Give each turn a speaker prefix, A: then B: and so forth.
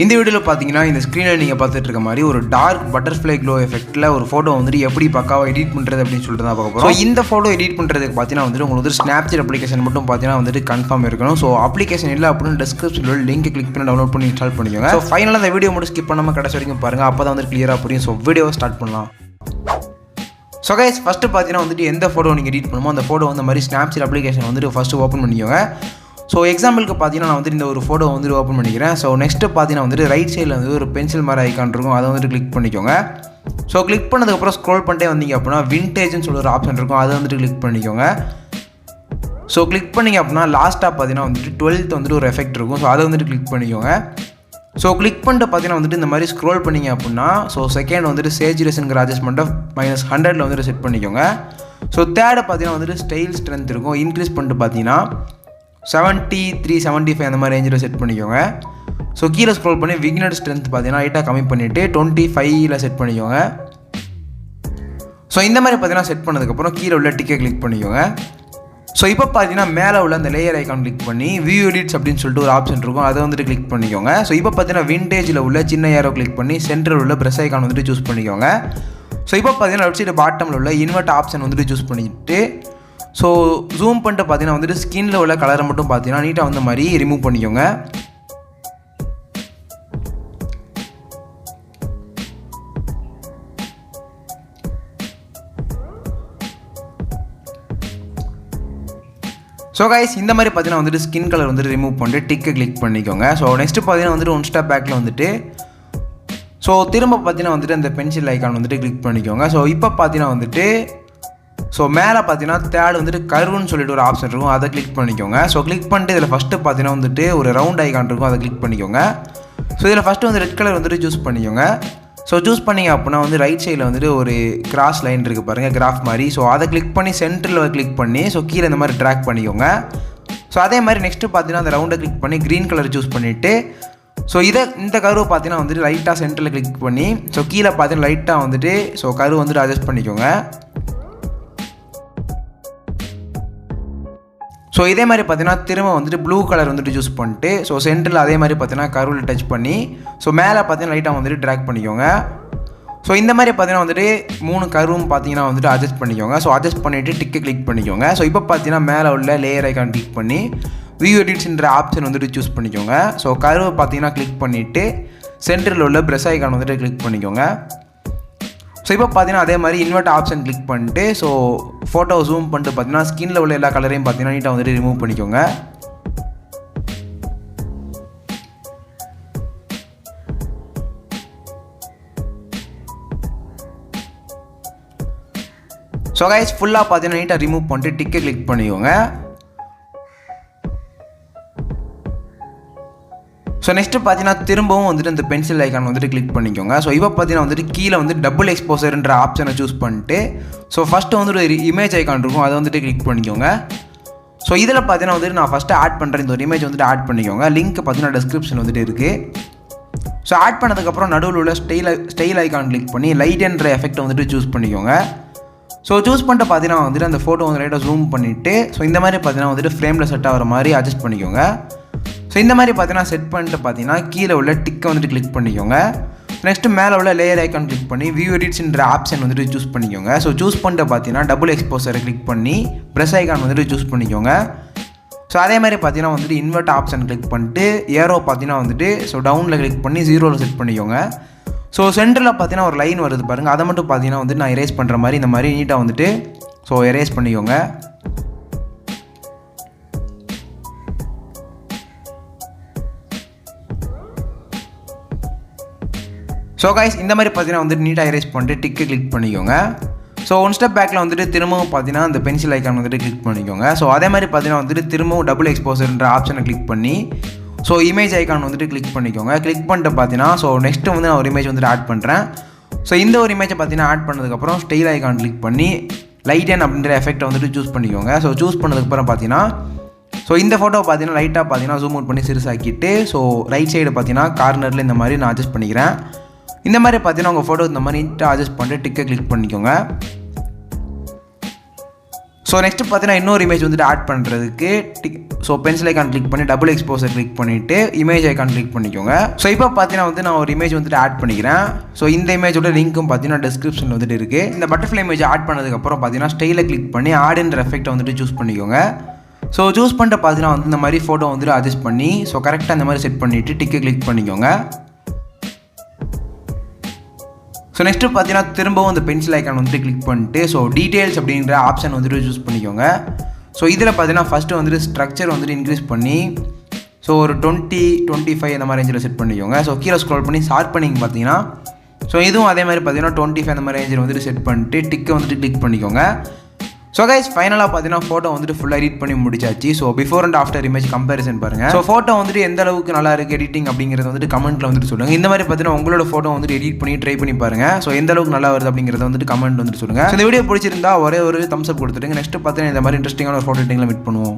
A: இந்த வீடியோல பாத்தீங்கன்னா இந்த ஸ்கிரீன்ல நீங்க பார்த்துட்டு இருக்க மாதிரி ஒரு டார்க் பட்டர்ஃப்ளை க்ளோ எஃபெக்ட்ல ஒரு போட்டோ வந்து எப்படி பக்காவா எடிட் பண்றது அப்படினு சொல்லிட்டு தான் பார்க்க போறோம். சோ இந்த போட்டோ எடிட் பண்றதுக்கு பாத்தீங்கன்னா வந்து உங்களுக்கு ஒரு Snapseed அப்ளிகேஷன் மட்டும் பாத்தீங்கன்னா வந்து கன்ஃபார்ம் இருக்கணும். சோ அப்ளிகேஷன் இல்ல அப்படினா டிஸ்கிரிப்ஷன்ல லிங்க் கிளிக் பண்ணி டவுன்லோட் பண்ணி இன்ஸ்டால் பண்ணிக்கோங்க. சோ ஃபைனலா இந்த வீடியோ மட்டும் ஸ்கிப் பண்ணாம கடைசி வரைக்கும் பாருங்க. அப்பதான் வந்து கிளியரா புரியும். சோ வீடியோவை ஸ்டார்ட் பண்ணலாம். ஸோ கைஸ் ஃபஸ்ட்டு பார்த்தீங்கன்னா வந்துட்டு எந்த ஃபோட்டோ நீங்கள் எடிட் பண்ணுமோ அந்த ஃபோட்டோ வந்து மாதிரி Snapseed அப்ளிகேஷன் வந்துட்டு ஃபஸ்ட்டு ஓப்பன் பண்ணிக்கோங்க. ஸோ எக்ஸாம்பிளுக்கு பார்த்தீங்கன்னா நான் வந்துட்டு இந்த ஒரு ஃபோட்டோ வந்துட்டு ஓப்பன் பண்ணிக்கிறேன். ஸோ நெக்ஸ்ட்டு பார்த்தீங்கன்னா வந்துட்டு ரைட் சைடில் வந்து ஒரு பென்சில் மாதிரி ஐக்கான் இருக்கும், அதை வந்துட்டு கிளிக் பண்ணிக்கோங்க. ஸோ கிளிக் பண்ணதுக்கப்புறம் ஸ்க்ரோல் பண்ணிட்டே வந்தீங்க அப்படின்னா விண்டேஜ்னு சொல்லி ஒரு ஆப்ஷன் இருக்கும், அதை வந்துட்டு கிளிக் பண்ணிக்கோங்க. ஸோ கிளிக் பண்ணிங்க அப்படின்னா லாஸ்ட்டாக பார்த்தீங்கன்னா வந்துட்டு 12th வந்துட்டு ஒரு எஃபெக்ட் இருக்கும், ஸோ அதை வந்துட்டு கிளிக் பண்ணிக்கோங்க. ஸோ கிளிக் பண்ணிட்டு பார்த்தீங்கன்னா வந்துட்டு இந்த மாதிரி ஸ்க்ரோல் பண்ணிங்க அப்படின்னா ஸோ செகண்ட் வந்துட்டு சேச்சுரேஷனுங்கிற அட்ஜஸ்ட்மெண்ட்டை -100 வந்துட்டு செட் பண்ணிக்கோங்க. ஸோ தேர்டை பார்த்தீங்கன்னா வந்துட்டு ஸ்டைல் ஸ்ட்ரென்த் இருக்கும், இன்க்ரீஸ் பண்ணிட்டு பார்த்தீங்கன்னா 73, 75 அந்த மாதிரி ரேஞ்சில் செட் பண்ணிக்கோங்க. ஸோ கீழே ஸ்க்ரோல் பண்ணி விக்னட் ஸ்ட்ரென்த் பார்த்தீங்கன்னா லைட்டாக கம்மி பண்ணிவிட்டு 25ல் செட் பண்ணிக்கோங்க. ஸோ இந்த மாதிரி பார்த்தீங்கன்னா செட் பண்ணதுக்கப்புறம் கீழே உள்ள டிக்கை கிளிக் பண்ணிக்கோங்க. ஸோ இப்போ பார்த்தீங்கன்னா மேலே உள்ள அந்த லேயர் ஐக்கான் கிளிக் பண்ணி வியூ எடிட்ஸ் அப்படின்னு சொல்லிட்டு ஒரு ஆப்ஷன் இருக்கும், அதை வந்துட்டு கிளிக் பண்ணிக்கோங்க. ஸோ இப்போ பார்த்தீங்கன்னா விண்டேஜில் உள்ள சின்ன ஏரோ கிளிக் பண்ணி சென்டரில் உள்ள ப்ரெஷ் ஐக்கான் வந்துட்டு சூஸ் பண்ணிக்கோங்க. ஸோ இப்போ பார்த்தீங்கன்னா லெஃப்ட் சைடு பாட்டமில் உள்ள இன்வெர்ட் ஆப்ஷன் வந்துட்டு சூஸ் பண்ணிட்டு ஸோ ஜூம் பண்ணிட்டு பார்த்தீங்கன்னா வந்துட்டு ஸ்கின்னில் உள்ள கலரை மட்டும் பார்த்தீங்கன்னா நீட்டாக வந்த மாதிரி ரிமூவ் பண்ணிக்கோங்க. ஸோ கைஸ் இந்த மாதிரி பார்த்தீங்கன்னா வந்துட்டு ஸ்கின் கலர் வந்துட்டு ரிமூவ் பண்ணிட்டு டிக்கை கிளிக் பண்ணிக்கோங்க. ஸோ நெக்ஸ்ட்டு பார்த்தீங்கன்னா வந்துட்டு ஒன் ஸ்டெப் பேக்கில் வந்துட்டு ஸோ திரும்ப பார்த்தீங்கன்னா வந்துட்டு அந்த பென்சில் ஐக்கான் வந்துட்டு கிளிக் பண்ணிக்கோங்க. ஸோ இப்போ பார்த்தீங்கன்னா வந்துட்டு ஸோ மேலே பார்த்தீங்கன்னா தேர்ட் வந்துட்டு கர்வ்னு சொல்லிட்டு ஒரு ஆப்ஷன் இருக்கும், அதை கிளிக் பண்ணிக்கோங்க. ஸோ கிளிக் பண்ணிட்டு இதில் ஃபஸ்ட்டு பார்த்தீங்கன்னா வந்துட்டு ஒரு ரவுண்ட் ஐக்கான் இருக்கும், அதை கிளிக் பண்ணிக்கோங்க. ஸோ இதில் ஃபஸ்ட்டு வந்து ரெட் கலர் வந்துட்டு சூஸ் பண்ணிக்கோங்க. ஸோ சூஸ் பண்ணிங்க அப்படின்னா வந்து ரைட் சைடில் வந்துட்டு ஒரு கிராஸ் லைன் இருக்குது பாருங்கள், கிராஃப் மாதிரி. ஸோ அதை கிளிக் பண்ணி சென்டரில் கிளிக் பண்ணி ஸோ கீழே இந்த மாதிரி ட்ராக் பண்ணிக்கோங்க. ஸோ அதே மாதிரி நெக்ஸ்ட்டு பார்த்தீங்கன்னா அந்த ரவுண்டை கிளிக் பண்ணி க்ரீன் கலர் சூஸ் பண்ணிவிட்டு ஸோ இந்த கர்வு பார்த்தீங்கன்னா வந்துட்டு லைட்டாக சென்டரில் கிளிக் பண்ணி ஸோ கீழே பார்த்தீங்கன்னா லைட்டாக வந்துட்டு ஸோ கர்வு வந்துட்டு அட்ஜஸ்ட் பண்ணிக்கோங்க. ஸோ இதே மாதிரி பார்த்தீங்கன்னா திரும்ப வந்துட்டு ப்ளூ கலர் வந்துட்டு சூஸ் பண்ணிட்டு ஸோ சென்டரில் அதே மாதிரி பார்த்தீங்கன்னா கர்வில் டச் பண்ணி ஸோ மேலே பார்த்தீங்கன்னா லைட்டாக வந்துட்டு ட்ராக் பண்ணிக்கோங்க. ஸோ இந்த மாதிரி பார்த்தீங்கன்னா வந்துட்டு 3 கர்வும் பார்த்தீங்கன்னா வந்துட்டு அட்ஜஸ்ட் பண்ணிக்கோங்க. ஸோ அட்ஜஸ்ட் பண்ணிவிட்டு டிக்கை கிளிக் பண்ணிக்கோங்க. ஸோ இப்போ பார்த்தீங்கன்னா மேலே உள்ள லேயர் ஐக்கான் கிளிக் பண்ணி வியூ எடிட்ஸ்ன்ற ஆப்ஷன் வந்துட்டு சூஸ் பண்ணிக்கோங்க. ஸோ கர்வை பார்த்தீங்கன்னா கிளிக் பண்ணிவிட்டு சென்டரில் உள்ள ப்ரெஷ் ஐக்கான் வந்துட்டு கிளிக் பண்ணிக்கோங்க. ஸோ இப்போ பார்த்தீங்கன்னா அதே மாதிரி இன்வெர்ட் ஆப்ஷன் கிளிக் பண்ணிட்டு ஸோ ஃபோட்டோ ஜூம் பண்ணிட்டு பார்த்தீங்கன்னா ஸ்கின்னில் உள்ள எல்லா கலரையும் பார்த்தீங்கன்னா நீட்டாக வந்துட்டு ரிமூவ் பண்ணிக்கோங்க. ஸோ கைஸ் ஃபுல்லாக பார்த்தீங்கன்னா நீட்டாக ரிமூவ் பண்ணிட்டு டிக்கை கிளிக் பண்ணிக்கோங்க. ஸோ நெக்ஸ்ட்டு பார்த்தீங்கன்னா திரும்பவும் வந்துட்டு இந்த பென்சில் ஐக்கான் வந்துட்டு கிளிக் பண்ணிக்கோங்க. ஸோ இப்போ பார்த்தீங்கன்னா வந்துட்டு கீழே வந்து டபுள் எக்ஸ்போசர்ன்ற ஆப்ஷனை சூஸ் பண்ணிட்டு ஸோ ஃபஸ்ட்டு வந்துட்டு ஒரு இமேஜ் ஐக்கான் இருக்கும், அதை வந்துட்டு கிளிக் பண்ணிக்கோங்க. ஸோ இதில் பார்த்தீங்கன்னா வந்துட்டு நான் ஃபஸ்ட்டு ஆட் பண்ணுறேன், இந்த ஒரு இமேஜ் வந்துட்டு ஆட் பண்ணிக்கோங்க. லிங்க் பார்த்தீங்கன்னா டிஸ்கிரிப்ஷன் வந்துட்டு இருக்குது. ஸோ ஆட் பண்ணதுக்கப்புறம் நடுவில் உள்ள ஸ்டைல் ஐக்கான் கிளிக் பண்ணி லைட் என்ற எஃபெக்ட்டை வந்துட்டு சூஸ் பண்ணிக்கோங்க. ஸோ சூஸ் பண்ணிட்டு பார்த்தீங்கன்னா வந்துட்டு அந்த ஃபோட்டோ வந்து லைட்டாக ஜூம் பண்ணிவிட்டு ஸோ இந்த மாதிரி பார்த்தீங்கன்னா வந்துட்டு ஃப்ரேமில் செட் ஆகிற மாதிரி அட்ஜஸ்ட் பண்ணிக்கோங்க. ஸோ இந்த மாதிரி பார்த்தீங்கன்னா செட் பண்ணிட்டு பார்த்தீங்கன்னா கீழே உள்ள டிக்கை வந்துட்டு கிளிக் பண்ணிக்கோங்க. நெக்ஸ்ட்டு மேலே உள்ள லேயர் ஐக்கான் கிளிக் பண்ணி வியூ எடிட்ஸ்ன்ற ஆப்ஷன் வந்துட்டு சூஸ் பண்ணிக்கோங்க. ஸோ சூஸ் பண்ணிட்டு பார்த்தீங்கன்னா டபுள் எக்ஸ்போசரை கிளிக் பண்ணி ப்ரெஷ் ஐக்கான் வந்துட்டு சூஸ் பண்ணிக்கோங்க. ஸோ அதே மாதிரி பார்த்தீங்கன்னா வந்துட்டு இன்வெர்ட் ஆப்ஷன் கிளிக் பண்ணிட்டு ஏரோ பார்த்தீங்கன்னா வந்துட்டு ஸோ டவுனில் கிளிக் பண்ணி 0ல் செட் பண்ணிக்கோங்க. ஸோ சென்டரில் பார்த்தீங்கன்னா ஒரு லைன் வருது பாருங்கள், அதை மட்டும் பார்த்தீங்கன்னா வந்துட்டு நான் எரேஸ் பண்ணுற மாதிரி இந்த மாதிரி நீட்டாக வந்துட்டு ஸோ எரேஸ் பண்ணிக்கோங்க. ஸோ கைஸ் இந்த மாதிரி பார்த்தீங்கன்னா வந்துட்டு நீட்டாக எரேஸ் பண்ணிட்டு டிக்கை கிளிக் பண்ணிக்கோங்க. ஸோ ஒன் ஸ்டெப் பேக்கில் வந்துட்டு திரும்பவும் பார்த்தீங்கன்னா அந்த பென்சில் ஐக்கான் வந்துட்டு கிளிக் பண்ணிக்கோங்க. ஸோ அதே மாதிரி பார்த்தீங்கன்னா வந்துட்டு திரும்பவும் டபுள் எக்ஸ்போசர்ன்ற ஆப்ஷனை கிளிக் பண்ணி ஸோ இமேஜ் ஐக்கான் வந்துட்டு கிளிக் பண்ணிக்கோங்க. கிளிக் பண்ணிட்டு பார்த்தீங்கன்னா ஸோ நெக்ஸ்ட்டு வந்து நான் ஒரு இமேஜ் வந்துட்டு ஆட் பண்ணுறேன். ஸோ இந்த ஒரு இமேஜை பார்த்தீங்கன்னா ஆட் பண்ணதுக்கப்புறம் ஸ்டைல் ஐக்கான் கிளிக் பண்ணி லைட் என் அப்படின்ற எஃபெக்ட்டை வந்துட்டு சூஸ் பண்ணிக்கோங்க. ஸோ சூஸ் பண்ணதுக்கப்புறம் பார்த்தீங்கன்னா ஸோ இந்த ஃபோட்டோ பார்த்தீங்கன்னா லைட்டாக பார்த்தீங்கன்னா ஜூம் அவுட் பண்ணி சிறுசாக்கிட்டு ஸோ ரைட் சைடு பார்த்தீங்கன்னா கார்னரில் இந்த மாதிரி நான் அட்ஜஸ்ட் பண்ணிக்கிறேன். இந்த மாதிரி பார்த்தீங்கன்னா உங்கள் ஃபோட்டோ இந்த மாதிரி நீட்டாக அட்ஜஸ்ட் பண்ணிட்டு டிக்கை கிளிக் பண்ணிக்கோங்க. ஸோ நெக்ஸ்ட் பார்த்தீங்கன்னா இன்னொரு இமேஜ் வந்துட்டு ஆட் பண்ணுறதுக்கு ஸோ பென்சில் ஐக்கான் கிளிக் பண்ணி டபுள் எக்ஸ்போசர் கிளிக் பண்ணிவிட்டு இமேஜ் ஐக்கான் கிளிக் பண்ணிக்கோங்க. ஸோ இப்போ பார்த்தீங்கன்னா வந்து நான் ஒரு இமேஜ் வந்துட்டு ஆட் பண்ணிக்கிறேன். ஸோ இந்த இமேஜோட லிங்க்கும் பார்த்தீங்கன்னா டிஸ்கிரிப்ஷனில் வந்துட்டு இருக்குது. இந்த பட்டர்ஃப்ளை இமேஜ் ஆட் பண்ணதுக்கப்புறம் பார்த்தீங்கன்னா ஸ்டைலை கிளிக் பண்ணி ஆடுன்ற எஃபெக்ட்டை வந்துட்டு சூஸ் பண்ணிக்கோங்க. ஸோ சூஸ் பண்ணிட்டு பார்த்தீங்கன்னா வந்து இந்த மாதிரி ஃபோட்டோ வந்துட்டு அட்ஜஸ்ட் பண்ணி ஸோ கரெக்டாக இந்த மாதிரி செட் பண்ணிவிட்டு டிக்கை கிளிக் பண்ணிக்கோங்க. ஸோ நெக்ஸ்ட்டு பார்த்தீங்கன்னா திரும்பவும் இந்த பென்சில் ஐக்கான் வந்துட்டு கிளிக் பண்ணிட்டு ஸோ டீட்டெயில்ஸ் அப்படின்ற ஆப்ஷன் வந்துட்டு சூஸ் பண்ணிக்கோங்க. ஸோ இதில் பார்த்தீங்கன்னா ஃபஸ்ட்டு வந்துட்டு ஸ்ட்ரக்சர் வந்துட்டு இன்க்ரீஸ் பண்ணி ஸோ ஒரு 20-25 அந்த மாதிரி ரேஞ்சில் செட் பண்ணிக்கோங்க. ஸோ கீழே ஸ்க்ரோல் பண்ணி ஷார்ப்பனிங் பார்த்தீங்கன்னா ஸோ இதுவும் அதே மாதிரி பார்த்தீங்கன்னா 25 அந்த மாதிரி ரேஞ்சில் வந்துட்டு செட் பண்ணிட்டு டிக்கை வந்துட்டு கிளிக் பண்ணிக்கோங்க. ஸோ கைஸ் ஃபைனலாக பார்த்தீங்கன்னா ஃபோட்டோ வந்துட்டு ஃபுல்லாக எடிட் பண்ணி முடிச்சாச்சு. So before and after image comparison பாருங்கள். ஸோ ஃபோட்டோ வந்துட்டு எந்த அளவுக்கு நல்லா இருக்குது எடிட்டிங் அப்படிங்கிறது வந்துட்டு கமெண்ட்டில் வந்துட்டு சொல்லுங்கள். இந்த மாதிரி பார்த்தீங்கன்னா உங்களோட ஃபோட்டோ வந்துட்டு எடிட் பண்ணி ட்ரை பண்ணி பாருங்கள். ஸோ எந்த அளவுக்கு நல்லா வருது அப்படிங்கிறத வந்துட்டு கமெண்ட் வந்துட்டு சொல்லுங்கள். இந்த வீடியோ பிடிச்சிருந்தா ஒரே ஒரு தம்ஸ் அப் கொடுத்துருங்க. நெக்ஸ்ட் பார்த்தீங்கன்னா இந்த மாதிரி இன்ட்ரெஸ்டிங்கான ஒரு ஃபோட்டோ எடிட்டிங்கில் மீட் பண்ணுவோம்.